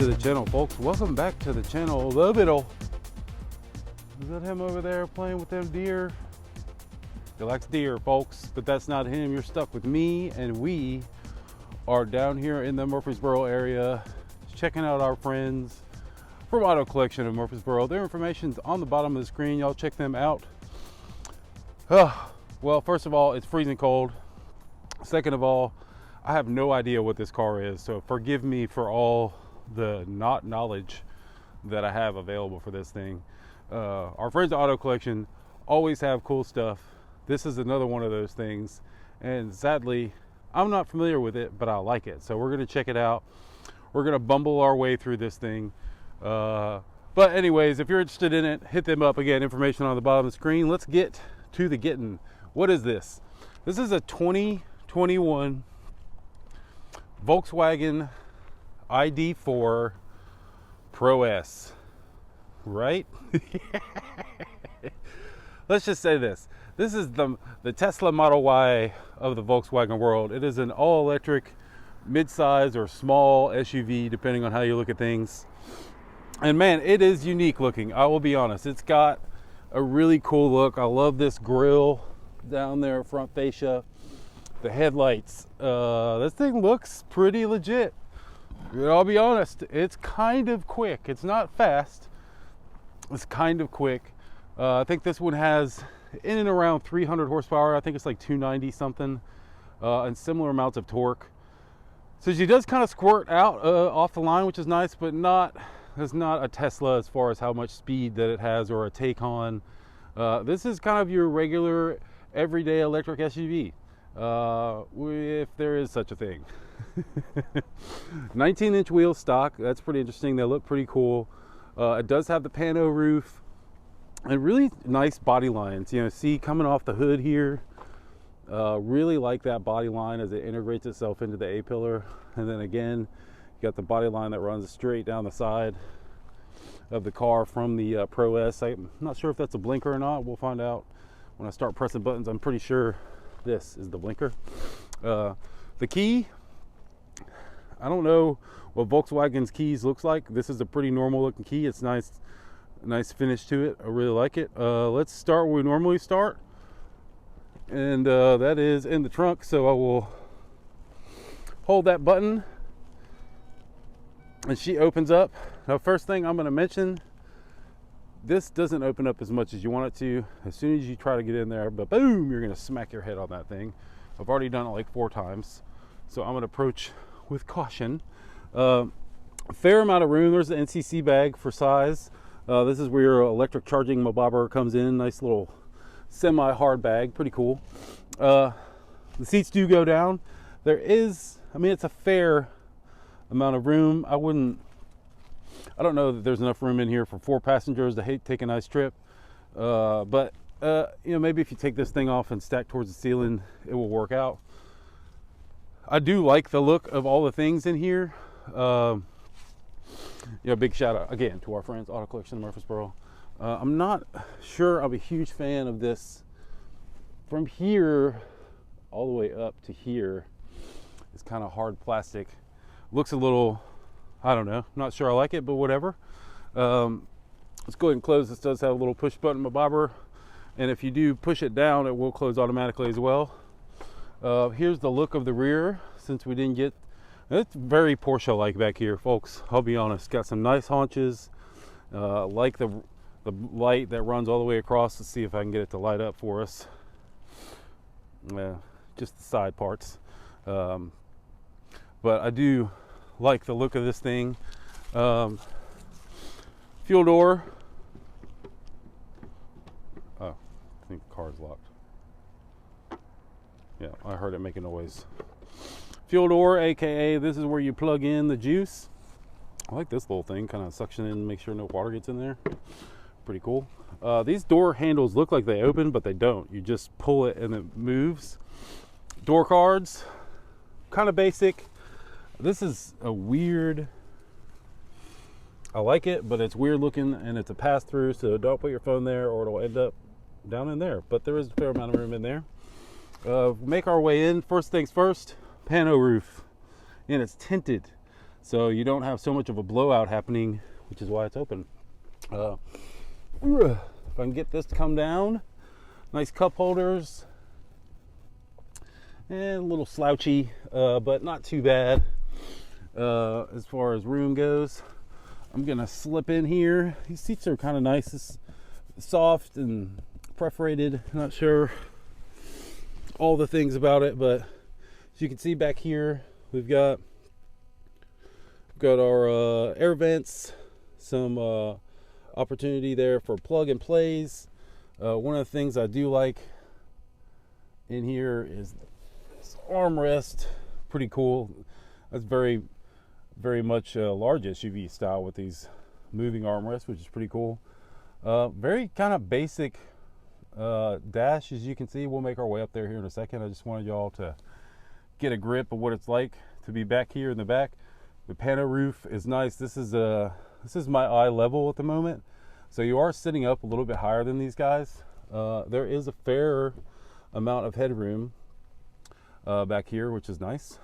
to the channel, folks. Welcome back to the channel. Love it all. Is that him over there playing with them deer? He likes deer, folks, but that's not him. You're stuck with me, and we are down here in the Murfreesboro area checking out our friends from Auto Collection of Murfreesboro. Their information's on the bottom of the screen. Y'all check them out. Well, first of all, it's freezing cold. Second of all, I have no idea what this car is, so forgive me for all the not knowledge that I have available for this thing. Our friends at Auto Collection always have cool stuff. This is another one of those things, and sadly, I'm not familiar with it, but I like it. So we're gonna check it out. We're gonna bumble our way through this thing. But anyways, if you're interested in it, hit them up. Again, information on the bottom of the screen. Let's get to the getting. What is this? This is a 2021 Volkswagen ID.4 PRO S, right? Let's just say this. This is the Tesla Model Y of the Volkswagen world. It is an all-electric, mid-size or small SUV, depending on how you look at things. And man, it is unique looking. I will be honest. It's got a really cool look. I love this grille down there, front fascia. The headlights, this thing looks pretty legit. I'll be honest, it's kind of quick. It's not fast, it's kind of quick. I think this one has in and around 300 horsepower. I think it's like 290 something, and similar amounts of torque. So she does kind of squirt out off the line, which is nice, but it's not a Tesla as far as how much speed that it has or a Taycan. This is kind of your regular everyday electric SUV. If there is such a thing. 19-inch wheel stock. That's pretty interesting. They look pretty cool. It does have the pano roof and really nice body lines. You know, see coming off the hood here. Really like that body line as it integrates itself into the A-pillar. And then again, you got the body line that runs straight down the side of the car from the PRO S. I'm not sure if that's a blinker or not. We'll find out when I start pressing buttons. I'm pretty sure this is the blinker. The key, I don't know what Volkswagen's keys looks like. This is a pretty normal looking key. It's nice finish to it. I really like it. Let's start where we normally start, and that is in the trunk. So I will hold that button and she opens up. Now, first thing I'm going to mention, this doesn't open up as much as you want it to. As soon as you try to get in there, but boom, you're gonna smack your head on that thing. I've already done it like 4 times, so I'm gonna approach with caution. A fair amount of room. There's the NCC bag for size. This is where your electric charging bobber comes in. Nice little semi-hard bag, pretty cool. The seats do go down. There is, I mean, it's a fair amount of room. I don't know that there's enough room in here for 4 passengers to take a nice trip, but you know, maybe if you take this thing off and stack towards the ceiling, it will work out. I do like the look of all the things in here. You know, big shout out again to our friends Auto Collection of Murfreesboro. I'm not sure I'm a huge fan of this. From here all the way up to here, it's kind of hard plastic. Looks a little, I don't know, not sure I like it, but whatever. Let's go ahead and close. This does have a little push button bobber, and if you do push it down, it will close automatically as well. Here's the look of the rear. Since we didn't get, it's very Porsche-like back here, folks. I'll be honest. Got some nice haunches. Like the light that runs all the way across. Let's see if I can get it to light up for us. Just the side parts, but I do like the look of this thing. Fuel door. Oh, I think the car's locked. Yeah, I heard it make a noise. Fuel door, aka this is where you plug in the juice. I like this little thing, kind of suction in, make sure no water gets in there. Pretty cool. These door handles look like they open, but they don't. You just pull it and it moves. Door cards, kind of basic. This is a weird, I like it, but it's weird looking and it's a pass through, so don't put your phone there or it'll end up down in there. But there is a fair amount of room in there. Make our way in. First things first, pano roof, and it's tinted. so you don't have so much of a blowout happening, which is why it's open. If I can get this to come down, nice cup holders, and a little slouchy, but not too bad as far as room goes. I'm gonna slip in here. These seats are kind of nice. It's soft and perforated. Not sure all the things about it, but as you can see back here, we've got our air vents, some opportunity there for plug and plays. One of the things I do like in here is this armrest. Pretty cool. That's very much large SUV style with these moving armrests, which is pretty cool. Very kind of basic dash, as you can see. We'll make our way up there here in a second. I just wanted y'all to get a grip of what it's like to be back here in the back. The pano roof is nice. This is my eye level at the moment, so you are sitting up a little bit higher than these guys. There is a fair amount of headroom back here, which is nice.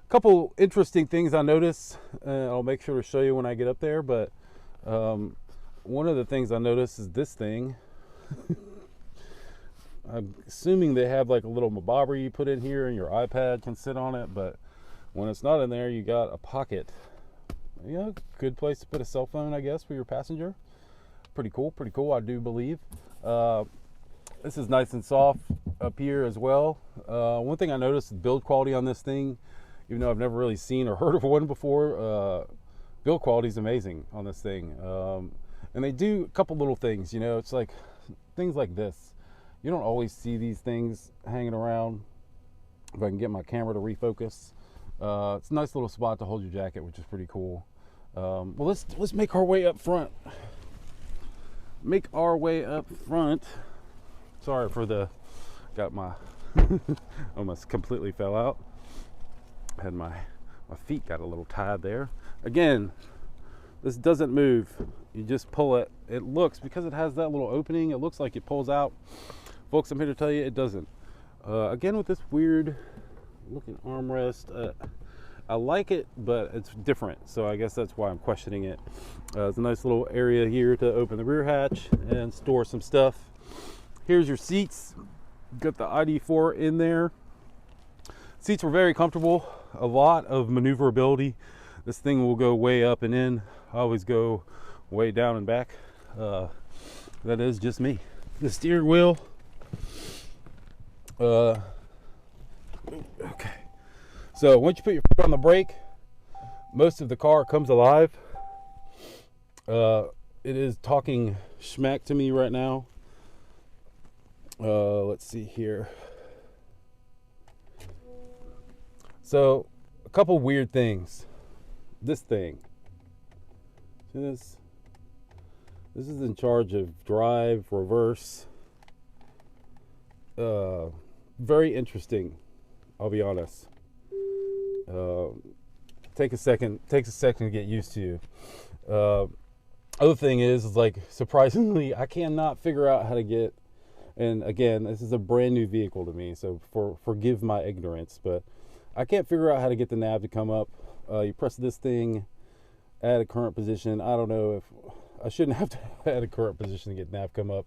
Couple interesting things I noticed, I'll make sure to show you when I get up there, but one of the things I noticed is this thing. I'm assuming they have like a little mabobber you put in here and your iPad can sit on it, but when it's not in there, you got a pocket. Good place to put a cell phone, I guess, for your passenger. Pretty cool, I do believe. This is nice and soft up here as well. One thing I noticed, the build quality on this thing, even though I've never really seen or heard of one before, build quality is amazing on this thing. And they do a couple little things, it's like things like this. You don't always see these things hanging around. If I can get my camera to refocus. It's a nice little spot to hold your jacket, which is pretty cool. Well, let's make our way up front. Sorry for got my, almost completely fell out. Had my feet got a little tied there. Again, this doesn't move. You just pull it. It looks, because it has that little opening, it looks like it pulls out. Folks, I'm here to tell you it doesn't. Again, with this weird looking armrest, I like it, but it's different, so I guess that's why I'm questioning it. There's a nice little area here to open the rear hatch and store some stuff. Here's your seats. Got the ID.4 in there. Seats were very comfortable, a lot of maneuverability. This thing will go way up and in. I always go way down and back. That is just me. The steering wheel. Okay. So once you put your foot on the brake, most of the car comes alive. It is talking schmack to me right now. Let's see here. So a couple weird things. This thing. See this? This is in charge of drive, reverse. Very interesting, I'll be honest. Takes a second to get used to. Other thing is like, surprisingly, I cannot figure out how to get, and again, this is a brand new vehicle to me, so forgive my ignorance, but I can't figure out how to get the nav to come up. You press this thing, add a current position. I don't know if I shouldn't have to add a current position to get nav come up.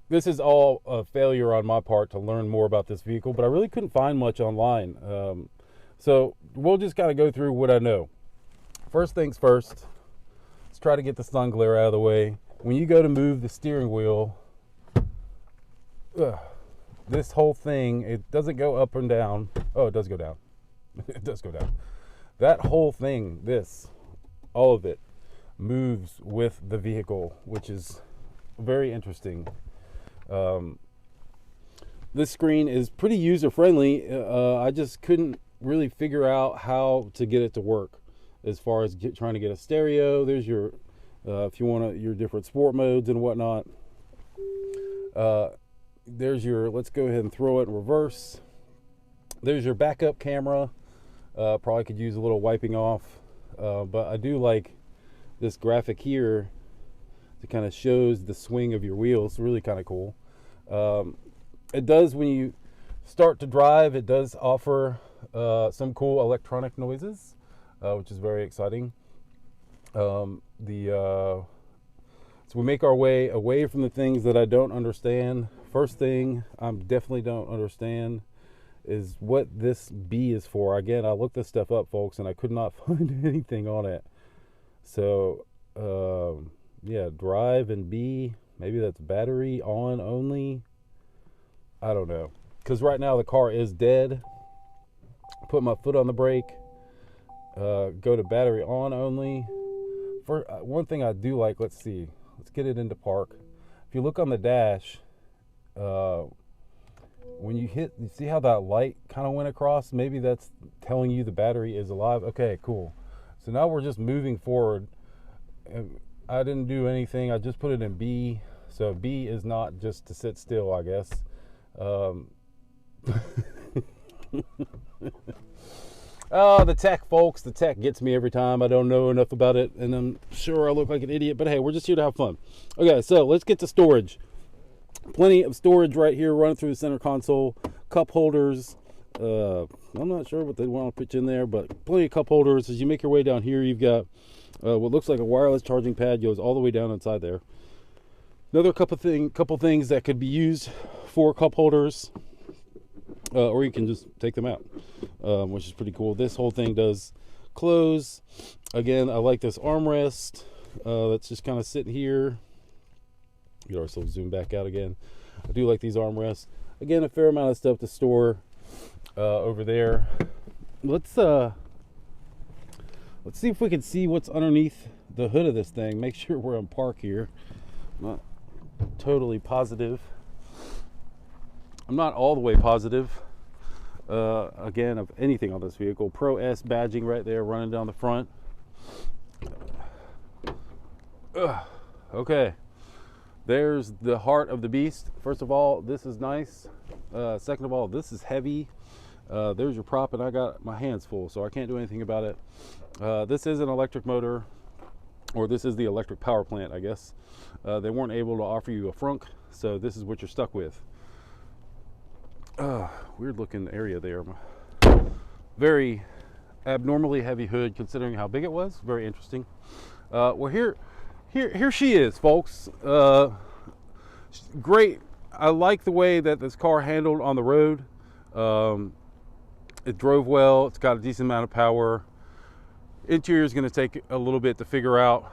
This is all a failure on my part to learn more about this vehicle, but I really couldn't find much online. So we'll just gotta go through what I know. First things first, let's try to get the sun glare out of the way. When you go to move the steering wheel, this whole thing, it doesn't go up and down. Oh, it does go down. It does go down. That whole thing, all of it, moves with the vehicle, which is very interesting. This screen is pretty user-friendly. I just couldn't really figure out how to get it to work as far as trying to get a stereo. There's your, if you want your different sport modes and whatnot. There's your, let's go ahead and throw it in reverse. There's your backup camera. Probably could use a little wiping off. But I do like this graphic here. It kind of shows the swing of your wheels. Really kind of cool. It does, when you start to drive, it does offer some cool electronic noises. which is very exciting. So we make our way away from the things that I don't understand. First thing I definitely don't understand is what this B is for. Again, I looked this stuff up, folks, and I could not find anything on it. So, yeah, drive and B, maybe that's battery on only. I don't know. Because right now the car is dead. Put my foot on the brake. Go to battery on only. For one thing I do like, let's see. Let's get it into park. If you look on the dash, when you see how that light kind of went across? Maybe that's telling you the battery is alive. Okay, cool. So now we're just moving forward. I didn't do anything. I just put it in B. So B is not just to sit still, I guess. Oh, the tech, folks. The tech gets me every time. I don't know enough about it, and I'm sure I look like an idiot. But hey, we're just here to have fun. Okay, so let's get to storage. Plenty of storage right here running through the center console. Cup holders. I'm not sure what they want to pitch in there, but plenty of cup holders. As you make your way down here, you've got what looks like a wireless charging pad. Goes all the way down inside there. Another couple things that could be used for cup holders, or you can just take them out, which is pretty cool. This whole thing does close. Again, I like this armrest. That's just kind of sitting here. Get ourselves zoom back out again. I do like these armrests. Again, a fair amount of stuff to store over there. Let's see if we can see what's underneath the hood of this thing. Make sure we're on park here. I'm not totally positive. I'm not all the way positive. Again, of anything on this vehicle. Pro S badging right there, running down the front. Okay. There's the heart of the beast. First of all, this is nice. Second of all, this is heavy. There's your prop, and I got my hands full, so I can't do anything about it. This is an electric motor, or this is the electric power plant, I guess. They weren't able to offer you a frunk, so this is what you're stuck with. Weird looking area there. Very abnormally heavy hood considering how big it was. Very interesting. Well, here she is, folks. Great. I like the way that this car handled on the road. It drove well. It's got a decent amount of power. Interior is going to take a little bit to figure out.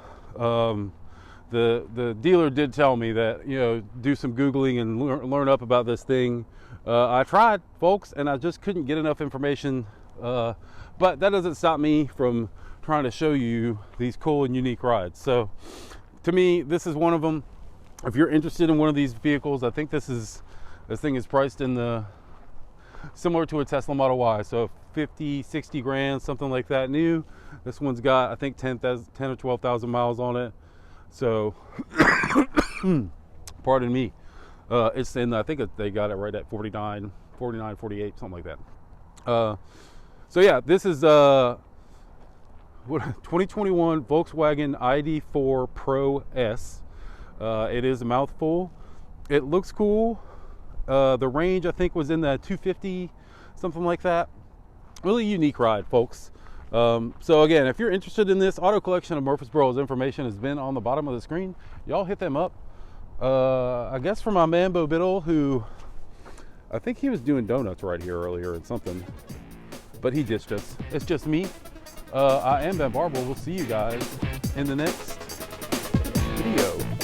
The dealer did tell me that, you know, do some Googling and learn up about this thing. I tried, folks, and I just couldn't get enough information. But that doesn't stop me from trying to show you these cool and unique rides. So to me, this is one of them. If you're interested in one of these vehicles, I think this thing is priced in the similar to a Tesla Model Y, so 50, 60 grand, something like that new. This one's got, I think, 10 or 12,000 miles on it. So pardon me. It's in, I think they got it right at 49, 48, something like that. So yeah, this is 2021 Volkswagen ID.4 PRO S. It is a mouthful. It looks cool. The range, I think, was in the 250, something like that. Really unique ride, folks. So again, if you're interested in this, Auto Collection of Murfreesboro's information has been on the bottom of the screen. Y'all hit them up. I guess for my man Bo Biddle, who I think he was doing donuts right here earlier and something, but he ditched us. It's just me. I am Ben Barble. We'll see you guys in the next video.